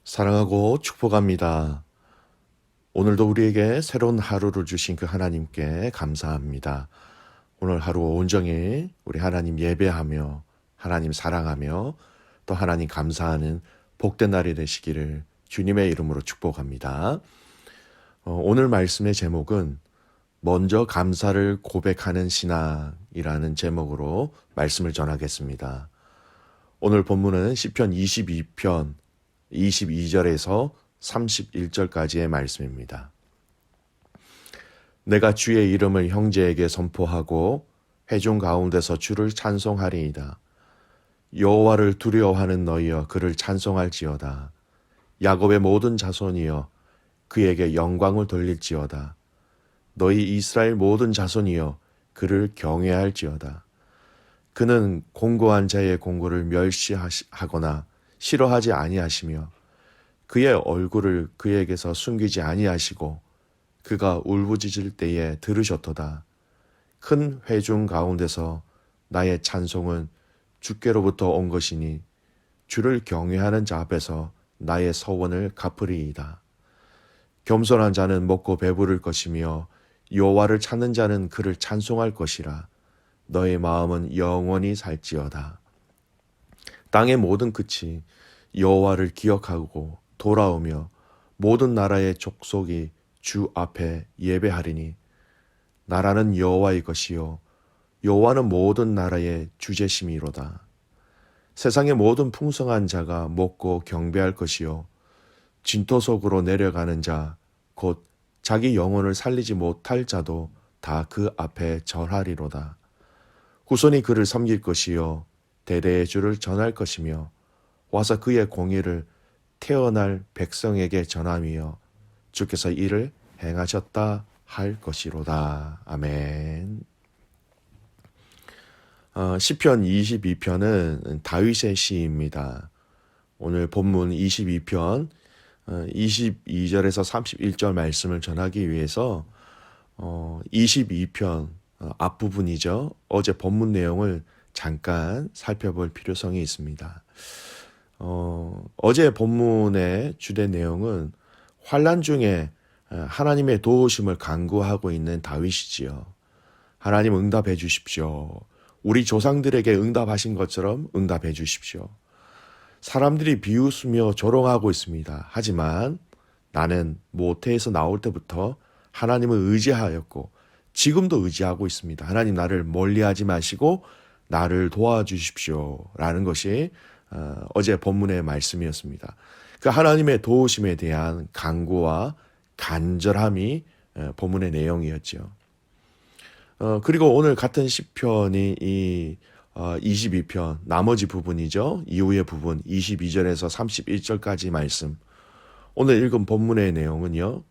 사랑하고 축복합니다. 오늘도 우리에게 새로운 하루를 주신 그 하나님께 감사합니다. 오늘 하루 온종일 우리 하나님 예배하며 하나님 사랑하며 또 하나님 감사하는 복된 날이 되시기를 주님의 이름으로 축복합니다. 오늘 말씀의 제목은 먼저 감사를 고백하는 신앙이라는 제목으로 말씀을 전하겠습니다. 오늘 본문은 시편 22편 22절에서 31절까지의 말씀입니다. 내가 주의 이름을 형제에게 선포하고 회중 가운데서 주를 찬송하리이다. 여호와를 두려워하는 너희여 그를 찬송할지어다. 야곱의 모든 자손이여 그에게 영광을 돌릴지어다. 너희 이스라엘 모든 자손이여 그를 경외할지어다. 그는 공고한 자의 공고를 멸시하거나 싫어하지 아니하시며 그의 얼굴을 그에게서 숨기지 아니하시고 그가 울부짖을 때에 들으셨도다. 큰 회중 가운데서 나의 찬송은 주께로부터 온 것이니 주를 경외하는 자 앞에서 나의 서원을 갚으리이다. 겸손한 자는 먹고 배부를 것이며 여호와를 찾는 자는 그를 찬송할 것이라. 너의 마음은 영원히 살지어다. 땅의 모든 끝이 여호와를 기억하고 돌아오며 모든 나라의 족속이 주 앞에 예배하리니 나라는 여호와의 것이요 여호와는 모든 나라의 주제심이로다. 세상의 모든 풍성한 자가 먹고 경배할 것이요 진토 속으로 내려가는 자 곧 자기 영혼을 살리지 못할 자도 다 그 앞에 절하리로다. 후손이 그를 섬길 것이요 대대의 주를 전할 것이며 와서 그의 공의를 태어날 백성에게 전함이여 주께서 이를 행하셨다 할 것이로다. 아멘. 시편 22편은 다윗의 시입니다. 오늘 본문 22편 22절에서 31절 말씀을 전하기 위해서 22편 앞부분이죠. 어제 본문 내용을 잠깐 살펴볼 필요성이 있습니다. 어제 본문의 주된 내용은 환난 중에 하나님의 도우심을 간구하고 있는 다윗이지요. 하나님 응답해 주십시오. 우리 조상들에게 응답하신 것처럼 응답해 주십시오. 사람들이 비웃으며 조롱하고 있습니다. 하지만 나는 모태에서 나올 때부터 하나님을 의지하였고 지금도 의지하고 있습니다. 하나님 나를 멀리하지 마시고 나를 도와주십시오. 라는 것이 어제 본문의 말씀이었습니다. 그 하나님의 도우심에 대한 간구와 간절함이 본문의 내용이었죠. 그리고 오늘 같은 시편이 이 22편 나머지 부분이죠. 이후의 부분 22절에서 31절까지 말씀. 오늘 읽은 본문의 내용은요.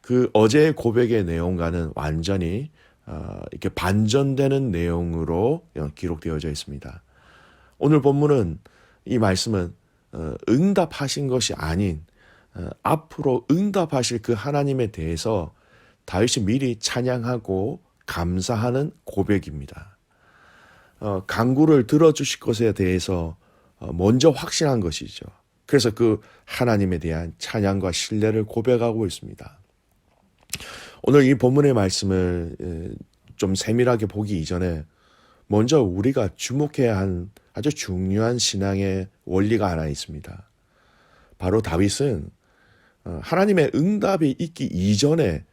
그 어제의 고백의 내용과는 완전히 이렇게 반전되는 내용으로 기록되어져 있습니다. 오늘 본문은 이 말씀은 응답하신 것이 아닌 앞으로 응답하실 그 하나님에 대해서 다윗이 미리 찬양하고 감사하는 고백입니다. 간구를 들어주실 것에 대해서 먼저 확신한 것이죠. 그래서 그 하나님에 대한 찬양과 신뢰를 고백하고 있습니다. 오늘 이 본문의 말씀을 좀 세밀하게 보기 이전에 먼저 우리가 주목해야 한 아주 중요한 신앙의 원리가 하나 있습니다. 바로 다윗은 하나님의 응답이 있기 이전에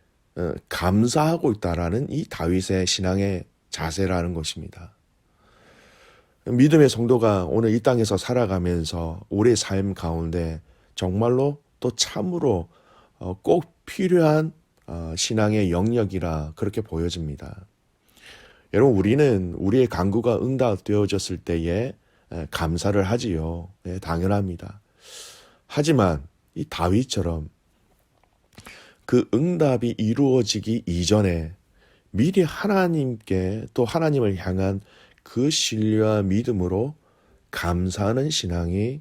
감사하고 있다라는 이 다윗의 신앙의 자세라는 것입니다. 믿음의 성도가 오늘 이 땅에서 살아가면서 우리의 삶 가운데 정말로 또 참으로 꼭 필요한 신앙의 영역이라 그렇게 보여집니다. 여러분 우리는 우리의 간구가 응답되어졌을 때에 감사를 하지요. 네, 당연합니다. 하지만 이 다윗처럼 그 응답이 이루어지기 이전에 미리 하나님께 또 하나님을 향한 그 신뢰와 믿음으로 감사하는 신앙이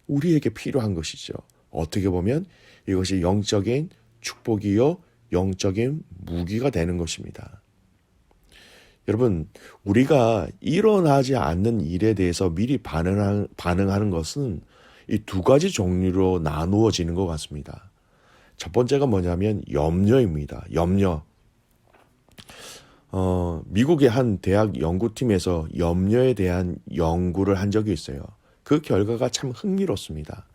우리에게 필요한 것이죠. 어떻게 보면 이것이 영적인 축복이요 영적인 무기가 되는 것입니다. 여러분 우리가 일어나지 않는 일에 대해서 미리 반응하는 것은 이 두 가지 종류로 나누어지는 것 같습니다. 첫 번째가 뭐냐면 염려입니다. 염려. 미국의 한 대학 연구팀에서 염려에 대한 연구를 한 적이 있어요. 그 결과가 참 흥미롭습니다.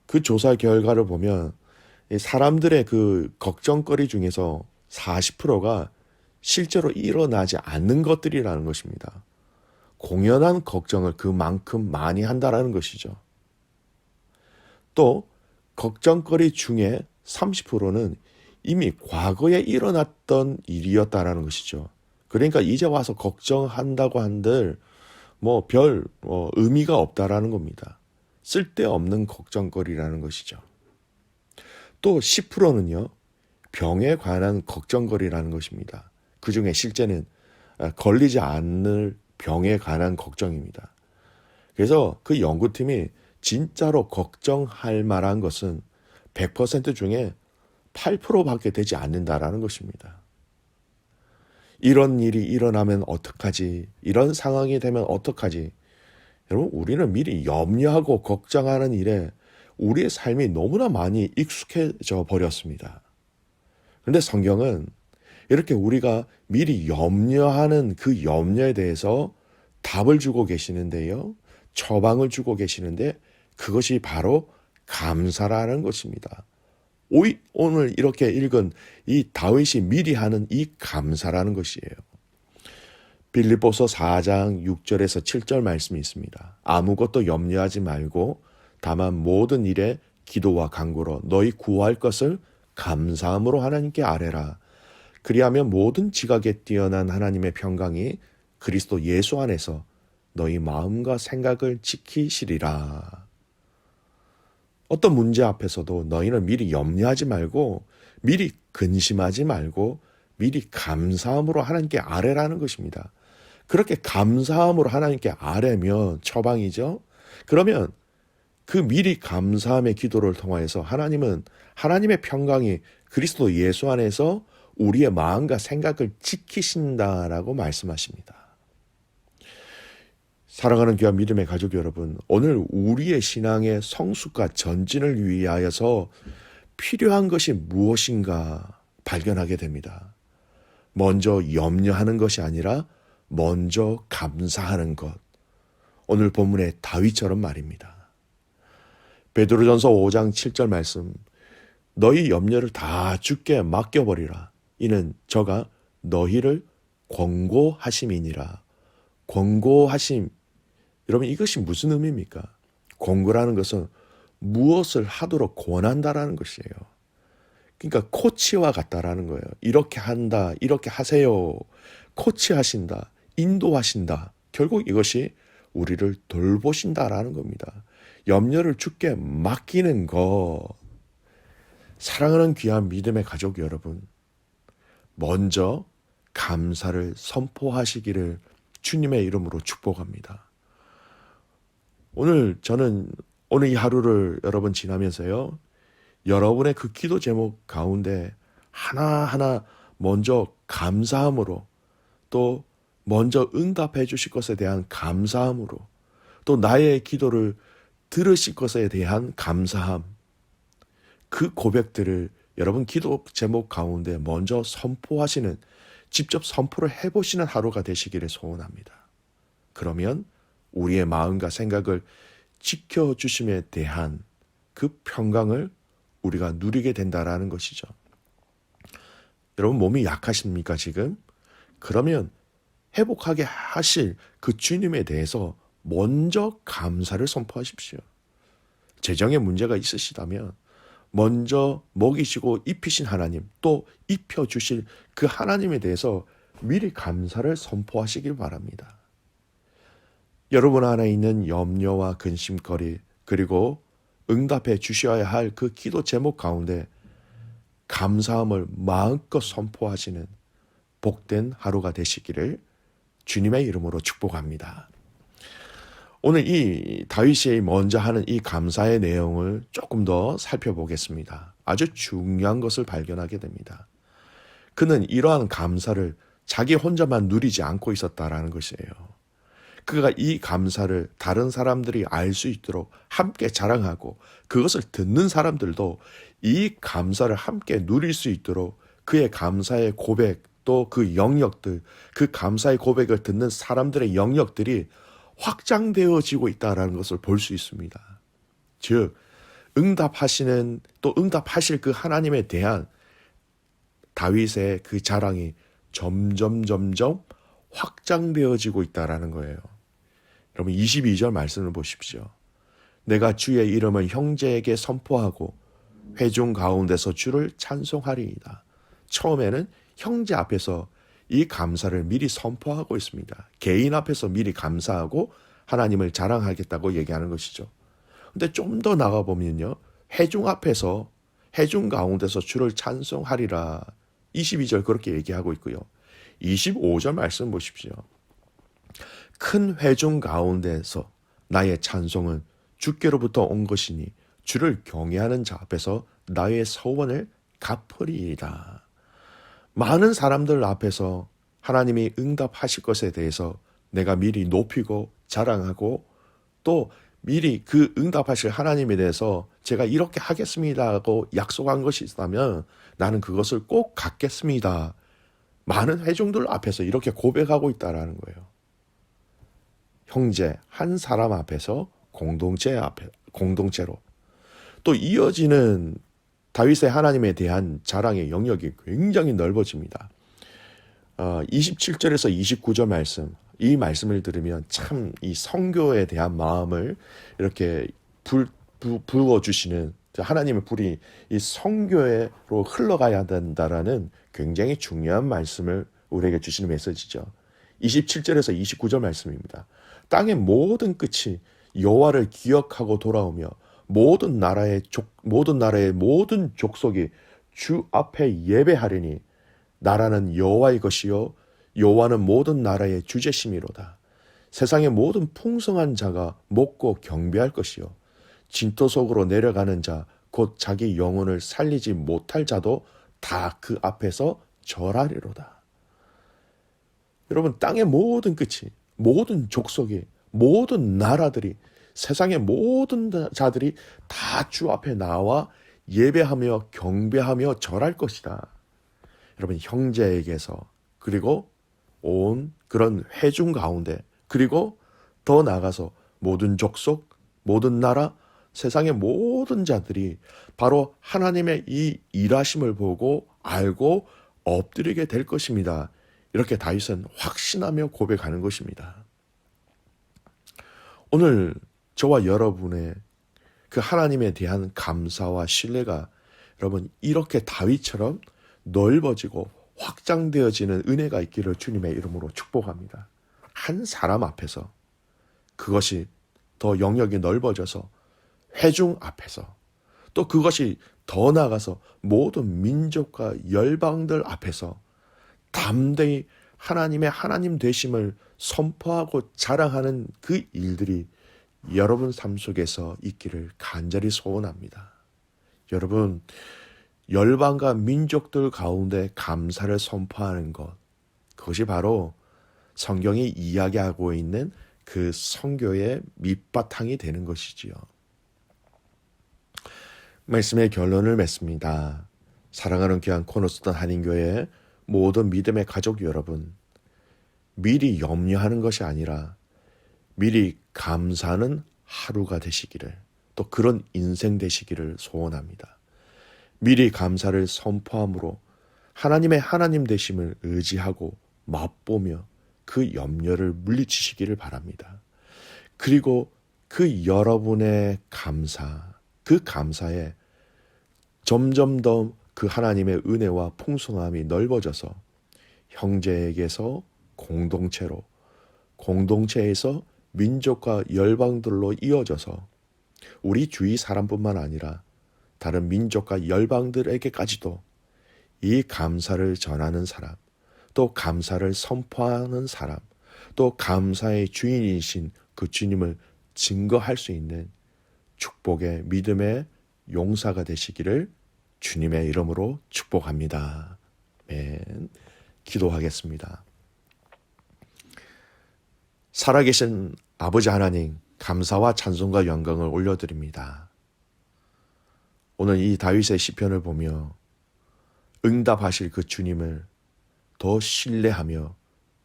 그 조사 결과를 보면 사람들의 그 걱정거리 중에서 40%가 실제로 일어나지 않는 것들이라는 것입니다. 공연한 걱정을 그만큼 많이 한다라는 것이죠. 또 걱정거리 중에 30%는 이미 과거에 일어났던 일이었다라는 것이죠. 그러니까 이제 와서 걱정한다고 한들 별 의미가 없다라는 겁니다. 쓸데없는 걱정거리라는 것이죠. 또 10%는요, 병에 관한 걱정거리라는 것입니다. 그 중에 실제는 걸리지 않을 병에 관한 걱정입니다. 그래서 그 연구팀이 진짜로 걱정할 만한 것은 100% 중에 8%밖에 되지 않는다라는 것입니다. 이런 일이 일어나면 어떡하지? 이런 상황이 되면 어떡하지? 여러분, 우리는 미리 염려하고 걱정하는 일에 우리의 삶이 너무나 많이 익숙해져 버렸습니다. 그런데 성경은 이렇게 우리가 미리 염려하는 그 염려에 대해서 답을 주고 계시는데요. 처방을 주고 계시는데 그것이 바로 감사라는 것입니다. 오늘 이렇게 읽은 이 다윗이 미리 하는 이 감사라는 것이에요. 빌립보서 4장 6절에서 7절 말씀이 있습니다. 아무것도 염려하지 말고 다만 모든 일에 기도와 간구로 너희 구할 것을 감사함으로 하나님께 아뢰라. 그리하면 모든 지각에 뛰어난 하나님의 평강이 그리스도 예수 안에서 너희 마음과 생각을 지키시리라. 어떤 문제 앞에서도 너희는 미리 염려하지 말고 미리 근심하지 말고 미리 감사함으로 하나님께 아뢰라는 것입니다. 그렇게 감사함으로 하나님께 아뢰면 처방이죠. 그러면 그 미리 감사함의 기도를 통하여서 하나님은 하나님의 평강이 그리스도 예수 안에서 우리의 마음과 생각을 지키신다라고 말씀하십니다. 사랑하는 귀한 믿음의 가족 여러분, 오늘 우리의 신앙의 성숙과 전진을 위하여서 필요한 것이 무엇인가 발견하게 됩니다. 먼저 염려하는 것이 아니라 먼저 감사하는 것. 오늘 본문의 다윗처럼 말입니다. 베드로전서 5장 7절 말씀, 너희 염려를 다 주께 맡겨버리라. 이는 저가 너희를 권고하심이니라. 권고하심. 여러분, 이것이 무슨 의미입니까? 권고라는 것은 무엇을 하도록 권한다라는 것이에요. 그러니까 코치와 같다라는 거예요. 이렇게 한다, 이렇게 하세요. 코치하신다, 인도하신다. 결국 이것이 우리를 돌보신다라는 겁니다. 염려를 주께 맡기는 것. 사랑하는 귀한 믿음의 가족 여러분, 먼저 감사를 선포하시기를 주님의 이름으로 축복합니다. 저는 오늘 이 하루를 여러분 지나면서요, 여러분의 그 기도 제목 가운데 하나하나 먼저 감사함으로, 또 먼저 응답해 주실 것에 대한 감사함으로, 또 나의 기도를 들으실 것에 대한 감사함, 그 고백들을 여러분 기도 제목 가운데 먼저 선포하시는, 직접 선포를 해보시는 하루가 되시기를 소원합니다. 그러면 우리의 마음과 생각을 지켜주심에 대한 그 평강을 우리가 누리게 된다라는 것이죠. 여러분, 몸이 약하십니까 지금? 그러면 회복하게 하실 그 주님에 대해서 먼저 감사를 선포하십시오. 재정에 문제가 있으시다면 먼저 먹이시고 입히신 하나님, 또 입혀주실 그 하나님에 대해서 미리 감사를 선포하시길 바랍니다. 여러분 안에 있는 염려와 근심거리, 그리고 응답해 주셔야 할 그 기도 제목 가운데 감사함을 마음껏 선포하시는 복된 하루가 되시기를 주님의 이름으로 축복합니다. 오늘 이 다윗이 먼저 하는 이 감사의 내용을 조금 더 살펴보겠습니다. 아주 중요한 것을 발견하게 됩니다. 그는 이러한 감사를 자기 혼자만 누리지 않고 있었다라는 것이에요. 그가 이 감사를 다른 사람들이 알 수 있도록 함께 자랑하고 그것을 듣는 사람들도 이 감사를 함께 누릴 수 있도록 그의 감사의 고백 또 그 영역들, 그 감사의 고백을 듣는 사람들의 영역들이 확장되어지고 있다는 것을 볼 수 있습니다. 즉 응답하시는 또 응답하실 그 하나님에 대한 다윗의 그 자랑이 점점 확장되어지고 있다라는 거예요. 여러분 22절 말씀을 보십시오. 내가 주의 이름을 형제에게 선포하고 회중 가운데서 주를 찬송하리이다. 처음에는 형제 앞에서 이 감사를 미리 선포하고 있습니다. 개인 앞에서 미리 감사하고 하나님을 자랑하겠다고 얘기하는 것이죠. 근데 좀 더 나가보면요. 회중 앞에서 회중 가운데서 주를 찬송하리라. 22절 그렇게 얘기하고 있고요. 25절 말씀 보십시오. 큰 회중 가운데서 나의 찬송은 주께로부터 온 것이니 주를 경외하는 자 앞에서 나의 서원을 갚으리이다. 많은 사람들 앞에서 하나님이 응답하실 것에 대해서 내가 미리 높이고 자랑하고 또 미리 그 응답하실 하나님에 대해서 제가 이렇게 하겠습니다고 약속한 것이 있다면 나는 그것을 꼭 갖겠습니다. 많은 회중들 앞에서 이렇게 고백하고 있다라는 거예요. 형제 한 사람 앞에서 공동체로 또 이어지는 다윗의 하나님에 대한 자랑의 영역이 굉장히 넓어집니다. 27절에서 29절 말씀, 이 말씀을 들으면 참 이 성교에 대한 마음을 이렇게 부어주시는 하나님의 불이 이 성교로 흘러가야 된다라는 굉장히 중요한 말씀을 우리에게 주시는 메시지죠. 27절에서 29절 말씀입니다. 땅의 모든 끝이 여호와를 기억하고 돌아오며 모든 나라의 모든 족속이 주 앞에 예배하리니 나라는 여호와의 것이요 여호와는 모든 나라의 주제심이로다. 세상의 모든 풍성한 자가 먹고 경배할 것이요 진토 속으로 내려가는 자 곧 자기 영혼을 살리지 못할 자도 다 그 앞에서 절하리로다. 여러분 땅의 모든 끝이 모든 족속이 모든 나라들이 세상의 모든 자들이 다 주 앞에 나와 예배하며 경배하며 절할 것이다. 여러분 형제에게서 그리고 온 그런 회중 가운데 그리고 더 나아가서 모든 족속 모든 나라 세상의 모든 자들이 바로 하나님의 이 일하심을 보고 알고 엎드리게 될 것입니다. 이렇게 다윗은 확신하며 고백하는 것입니다. 오늘 저와 여러분의 그 하나님에 대한 감사와 신뢰가 여러분 이렇게 다윗처럼 넓어지고 확장되어지는 은혜가 있기를 주님의 이름으로 축복합니다. 한 사람 앞에서 그것이 더 영역이 넓어져서 회중 앞에서 또 그것이 더 나아가서 모든 민족과 열방들 앞에서 담대히 하나님의 하나님 되심을 선포하고 자랑하는 그 일들이 여러분 삶 속에서 있기를 간절히 소원합니다. 여러분 열방과 민족들 가운데 감사를 선포하는 것 그것이 바로 성경이 이야기하고 있는 그 선교의 밑바탕이 되는 것이지요. 말씀의 결론을 맺습니다. 사랑하는 귀한 코너스턴 한인교회 모든 믿음의 가족 여러분, 미리 염려하는 것이 아니라 미리 감사하는 하루가 되시기를 또 그런 인생 되시기를 소원합니다. 미리 감사를 선포함으로 하나님의 하나님 되심을 의지하고 맛보며 그 염려를 물리치시기를 바랍니다. 그리고 그 여러분의 감사, 그 감사에 점점 더 그 하나님의 은혜와 풍성함이 넓어져서 형제에게서 공동체로, 공동체에서 민족과 열방들로 이어져서 우리 주위 사람뿐만 아니라 다른 민족과 열방들에게까지도 이 감사를 전하는 사람, 또 감사를 선포하는 사람, 또 감사의 주인이신 그 주님을 증거할 수 있는 축복의 믿음의 용사가 되시기를 주님의 이름으로 축복합니다. 아멘. 기도하겠습니다. 살아계신 아버지 하나님, 감사와 찬송과 영광을 올려드립니다. 오늘 이 다윗의 시편을 보며 응답하실 그 주님을 더 신뢰하며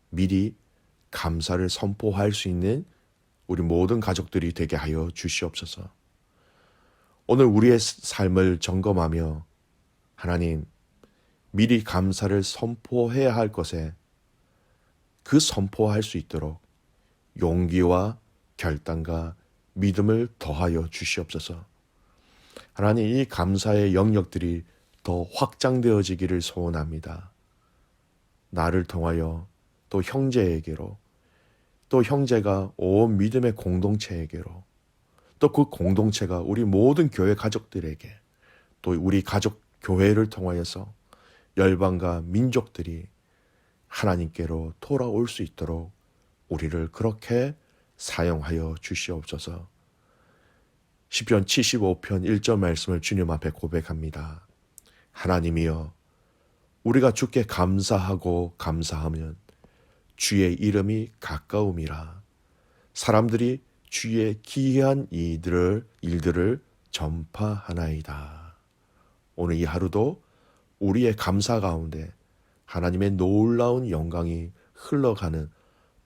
미리 감사를 선포할 수 있는 우리 모든 가족들이 되게 하여 주시옵소서. 오늘 우리의 삶을 점검하며 하나님, 미리 감사를 선포해야 할 것에 그 선포할 수 있도록 용기와 결단과 믿음을 더하여 주시옵소서. 하나님, 이 감사의 영역들이 더 확장되어지기를 소원합니다. 나를 통하여 또 형제에게로, 또 형제가 온 믿음의 공동체에게로, 또 그 공동체가 우리 모든 교회 가족들에게, 또 우리 가족 교회를 통하여서 열방과 민족들이 하나님께로 돌아올 수 있도록 우리를 그렇게 사용하여 주시옵소서. 시편 75편 1절 말씀을 주님 앞에 고백합니다. 하나님이여, 우리가 주께 감사하고 감사하면 주의 이름이 가까움이라. 사람들이 주의 기이한 일들을 전파하나이다. 오늘 이 하루도 우리의 감사 가운데 하나님의 놀라운 영광이 흘러가는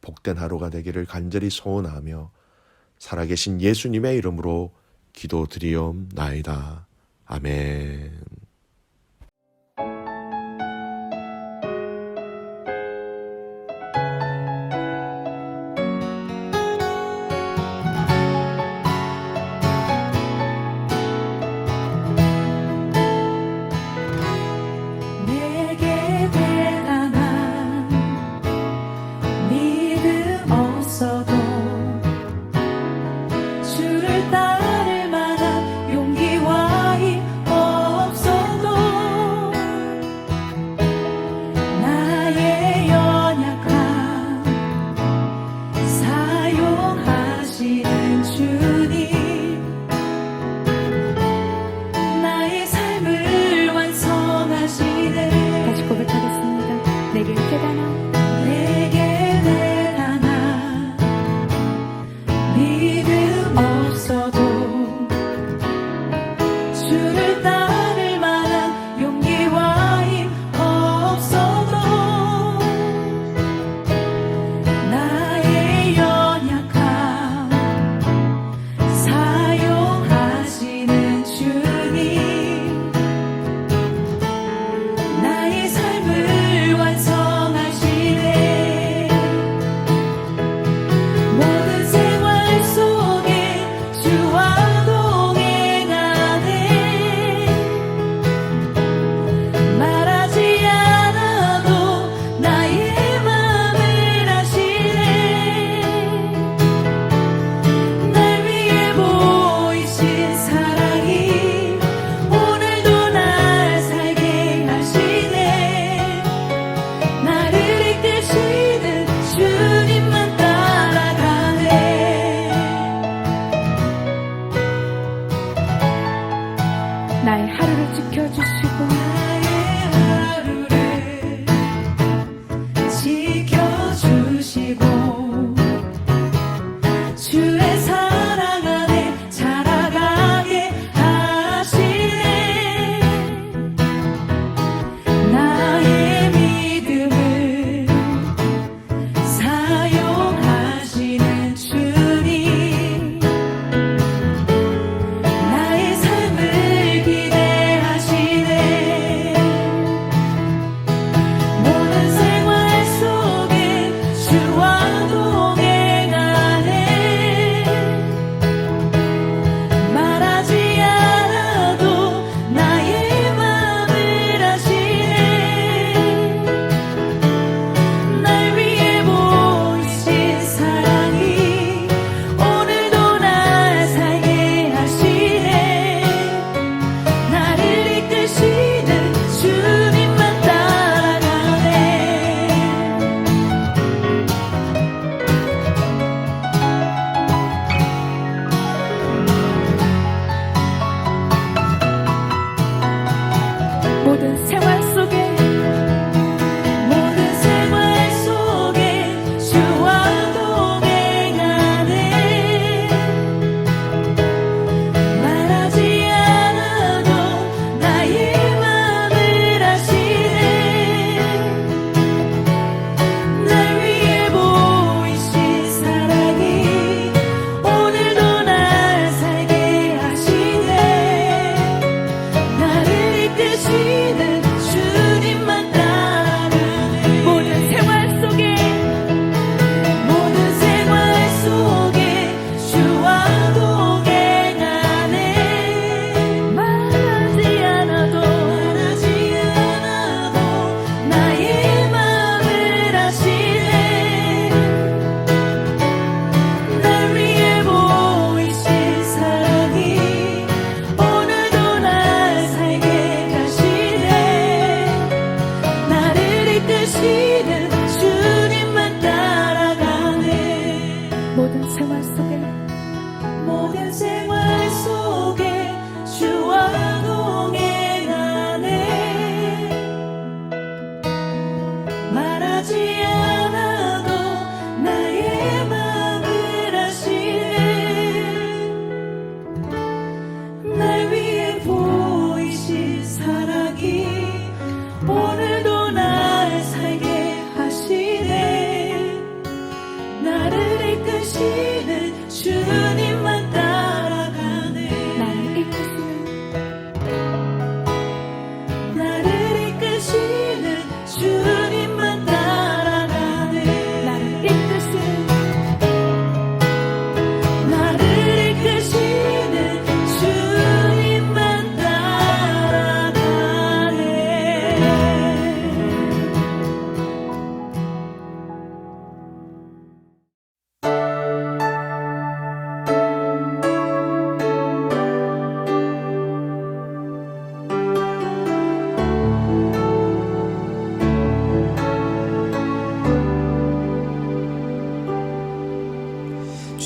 복된 하루가 되기를 간절히 소원하며 살아계신 예수님의 이름으로 기도드리옵나이다. 아멘.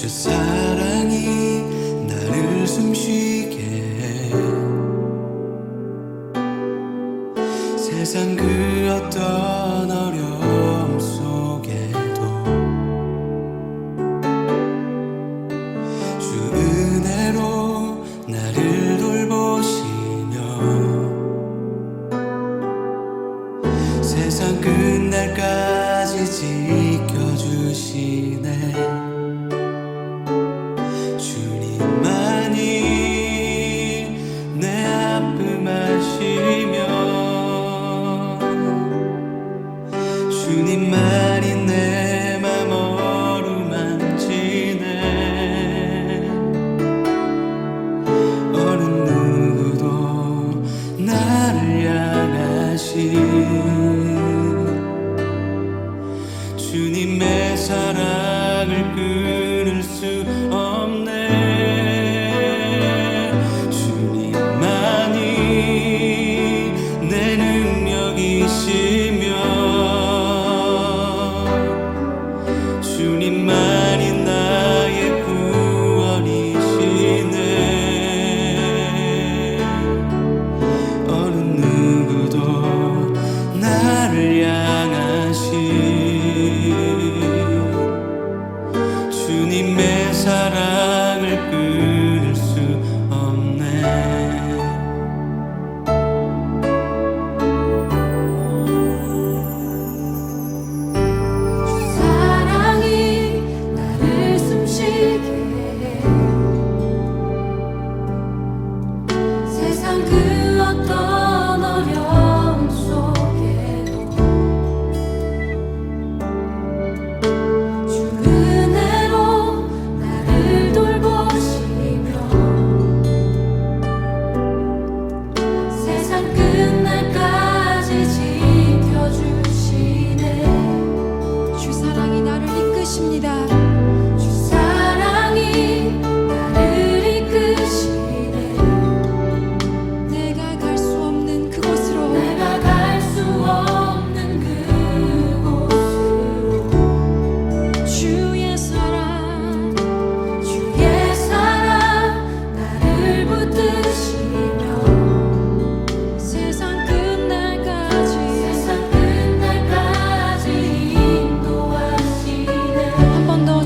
주 사랑이 나를 숨쉬게 해. 세상 그 어떤 어려움 속에도 주 은혜로 나를 돌보시며 세상 끝날까지 지켜주시네. 주님만이 내 아픔 아시며 주님만이 내 맘 어루만지네. 어느 누구도 나를 향하신 주님의 사랑을 끊을 수 없네. 주님만이 내 능력이시며 주님만이 나의 구원이시네. 어느 누구도 나를 향하신 주님의 사랑을 끊을 수 없네. 사랑이 나를 숨쉬게 해. 세상 그 어떤 어려움 속에도 주 은혜로 나를 돌보시며 세상 끝날까지 지켜주시네. 주 사랑이 나를 이끄십니다. 주 사랑이 나를 이끄시네. 내가 갈 수 없는 그곳으로 내가 갈 수 없는 그곳으로 주의 사랑 나를 붙드시며 세상 끝날까지 인도하시네. 한 번 더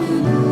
없는